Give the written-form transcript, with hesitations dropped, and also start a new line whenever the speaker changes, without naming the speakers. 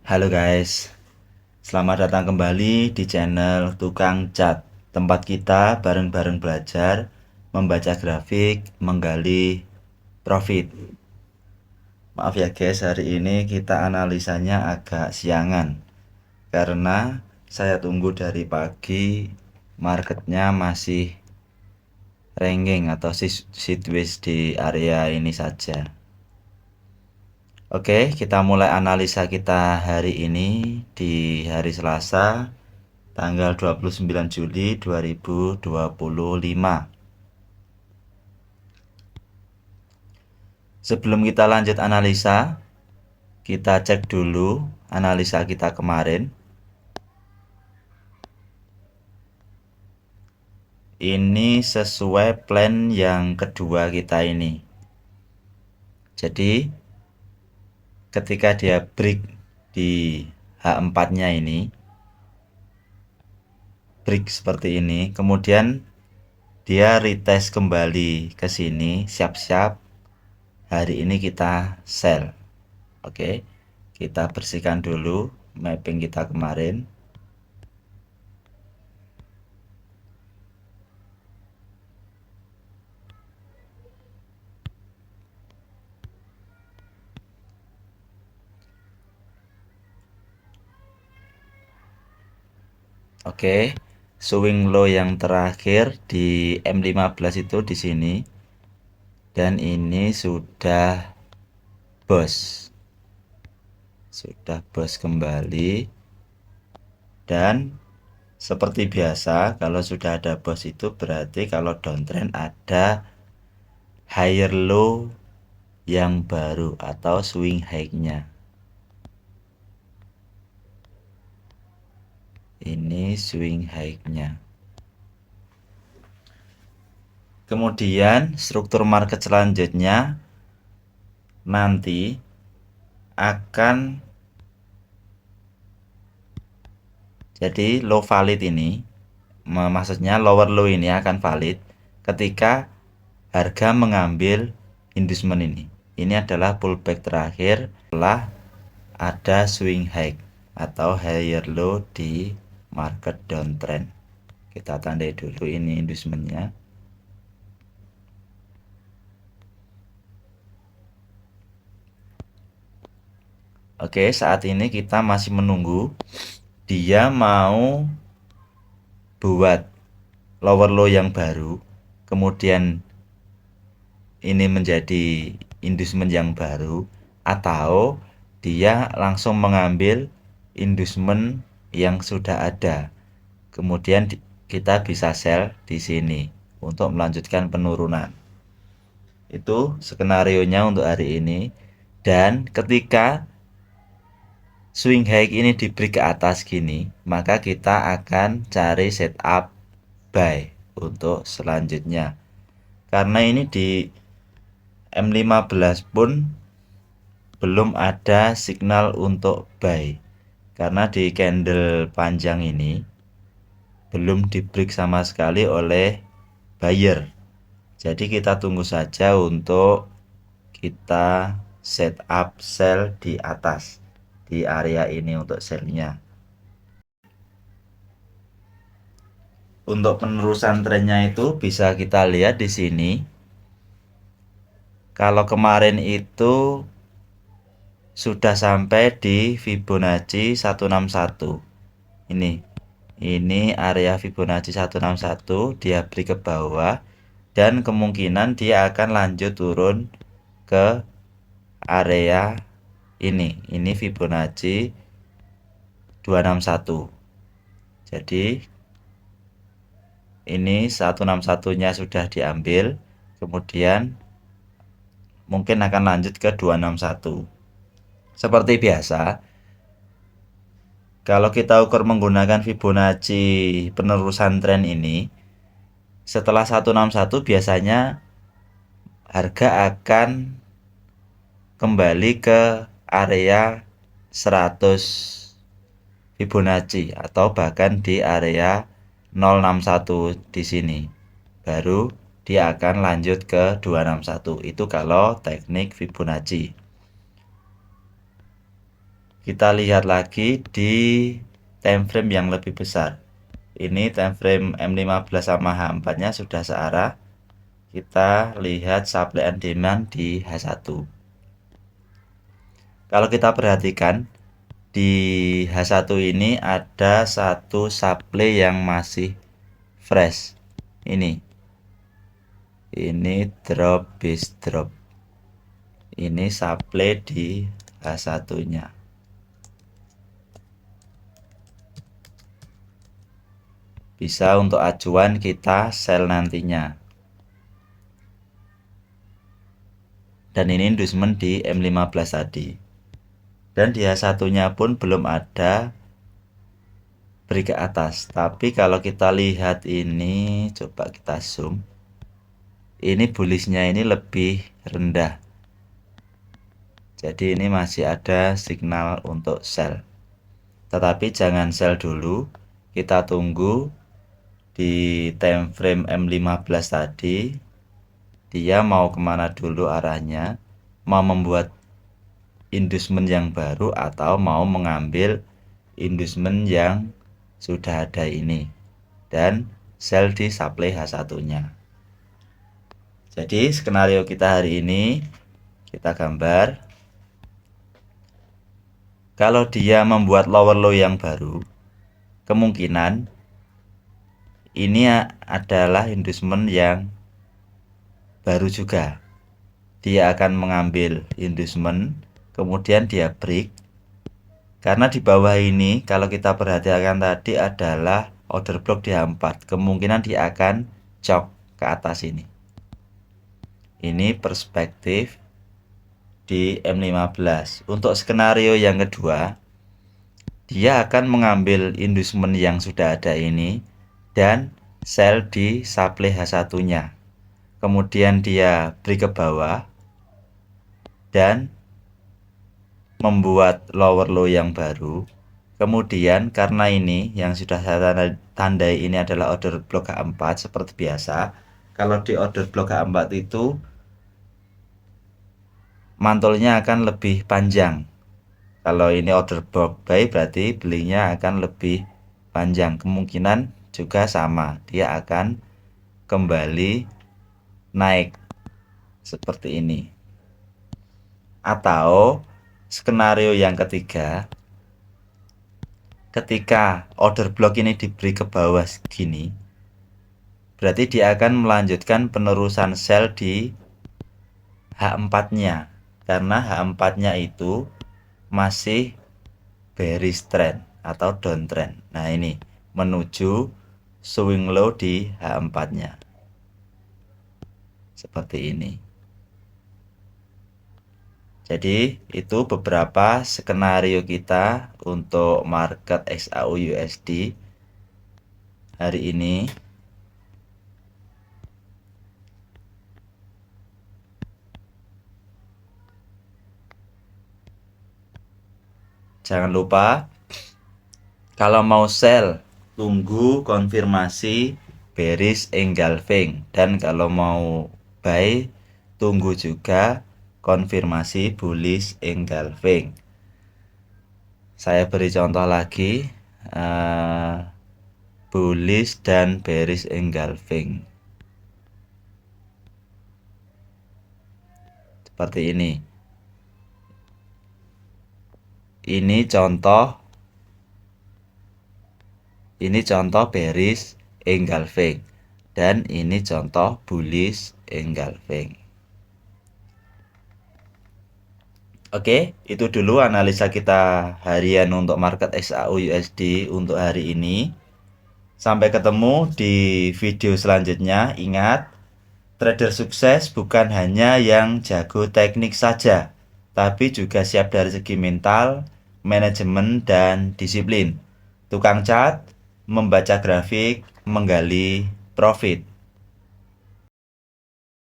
Halo guys, selamat datang kembali di channel Tukang Cat. Tempat kita bareng-bareng belajar, membaca grafik, menggali profit. Maaf ya guys, hari ini kita analisanya agak siangan karena saya tunggu dari pagi, marketnya masih renggang atau sideways di area ini saja. Oke, kita mulai analisa kita hari ini di hari Selasa tanggal 29 Juli 2025. Sebelum kita lanjut analisa, kita cek dulu analisa kita kemarin. Ini sesuai plan yang kedua kita ini. Jadi, ketika dia break di H4-nya ini, break seperti ini, kemudian dia retest kembali ke sini, siap-siap hari ini kita sell. Oke, kita bersihkan dulu mapping kita kemarin. Oke, swing low yang terakhir di M15 itu di sini. Dan ini sudah bos. Sudah bos kembali. Dan seperti biasa, kalau sudah ada bos itu berarti kalau downtrend ada higher low yang baru atau swing high-nya. Ini swing high-nya. Kemudian struktur market selanjutnya nanti akan jadi low valid ini, maksudnya lower low ini akan valid ketika harga mengambil inducement ini. Ini adalah pullback terakhir setelah ada swing high atau higher low di market downtrend. Kita tandai dulu ini inducementnya. Oke, saat ini kita masih menunggu dia mau buat lower low yang baru, kemudian ini menjadi inducement yang baru, atau dia langsung mengambil inducement yang sudah ada. Kemudian kita bisa sell di sini untuk melanjutkan penurunan. Itu skenario-nya untuk hari ini. Dan ketika swing high ini di break ke atas gini, maka kita akan cari setup buy untuk selanjutnya. Karena ini di M15 pun belum ada signal untuk buy. Karena di candle panjang ini belum di break sama sekali oleh buyer. Jadi kita tunggu saja untuk kita setup sell di atas di area ini untuk sellnya. Untuk penerusan trennya itu bisa kita lihat di sini. Kalau kemarin itu sudah sampai di Fibonacci 161. Ini area Fibonacci 161, dia break ke bawah dan kemungkinan dia akan lanjut turun ke area ini. Ini Fibonacci 261. Jadi ini 161-nya sudah diambil, kemudian mungkin akan lanjut ke 261. Seperti biasa, kalau kita ukur menggunakan Fibonacci penerusan tren ini, setelah 161 biasanya harga akan kembali ke area 100 Fibonacci atau bahkan di area 061 di sini. Baru dia akan lanjut ke 261. Itu kalau teknik Fibonacci. kita lihat lagi di time frame yang lebih besar. Ini time frame M15 sama H4 nya sudah searah. Kita lihat supply and demand di H1. Kalau kita perhatikan di H1 ini ada satu supply yang masih fresh. Ini drop base drop. Ini supply di H1 nya. Bisa untuk acuan kita sell nantinya. Dan ini inducement di M15 tadi. Dan di H1 nya pun belum ada break ke atas. Tapi kalau kita lihat ini, coba kita zoom. Ini bullishnya ini lebih rendah. Jadi ini masih ada signal untuk sell. Tetapi jangan sell dulu. Kita tunggu di time frame M15 tadi. Dia mau kemana dulu arahnya. Mau membuat inducement yang baru atau mau mengambil inducement yang sudah ada ini. Dan sell di supply H1 nya. Jadi skenario kita hari ini kita gambar. Kalau dia membuat lower low yang baru, kemungkinan ini adalah inducement yang baru juga. Dia akan mengambil inducement, kemudian dia break. Karena di bawah ini kalau kita perhatikan tadi adalah order block di H4, kemungkinan dia akan chop ke atas ini. Ini perspektif di M15. Untuk skenario yang kedua, dia akan mengambil inducement yang sudah ada ini dan sell di supply H1 nya. Kemudian dia break ke bawah dan membuat lower low yang baru. Kemudian karena ini yang sudah saya tandai ini adalah order block H4 seperti biasa. Kalau di order block H4 itu mantulnya akan lebih panjang. Kalau ini order block buy berarti belinya akan lebih panjang. Kemungkinan juga sama, dia akan kembali naik seperti ini. Atau skenario yang ketiga, ketika order block ini diberi ke bawah segini, berarti dia akan melanjutkan penerusan sell di H4 nya. Karena H4 nya itu masih bearish trend atau downtrend. Nah ini menuju swing low di H4 nya seperti ini. Jadi itu beberapa skenario kita untuk market XAU USD hari ini. Jangan lupa kalau mau sell tunggu konfirmasi bearish engulfing, dan kalau mau buy tunggu juga konfirmasi bullish engulfing. Saya beri contoh lagi, bullish dan bearish engulfing seperti ini. Ini contoh bearish engulfing dan ini contoh bullish engulfing. Oke, itu dulu analisa kita harian untuk market XAU USD untuk hari ini. Sampai ketemu di video selanjutnya. Ingat, trader sukses bukan hanya yang jago teknik saja, tapi juga siap dari segi mental, manajemen, dan disiplin. Tukang cat, membaca grafik, menggali profit.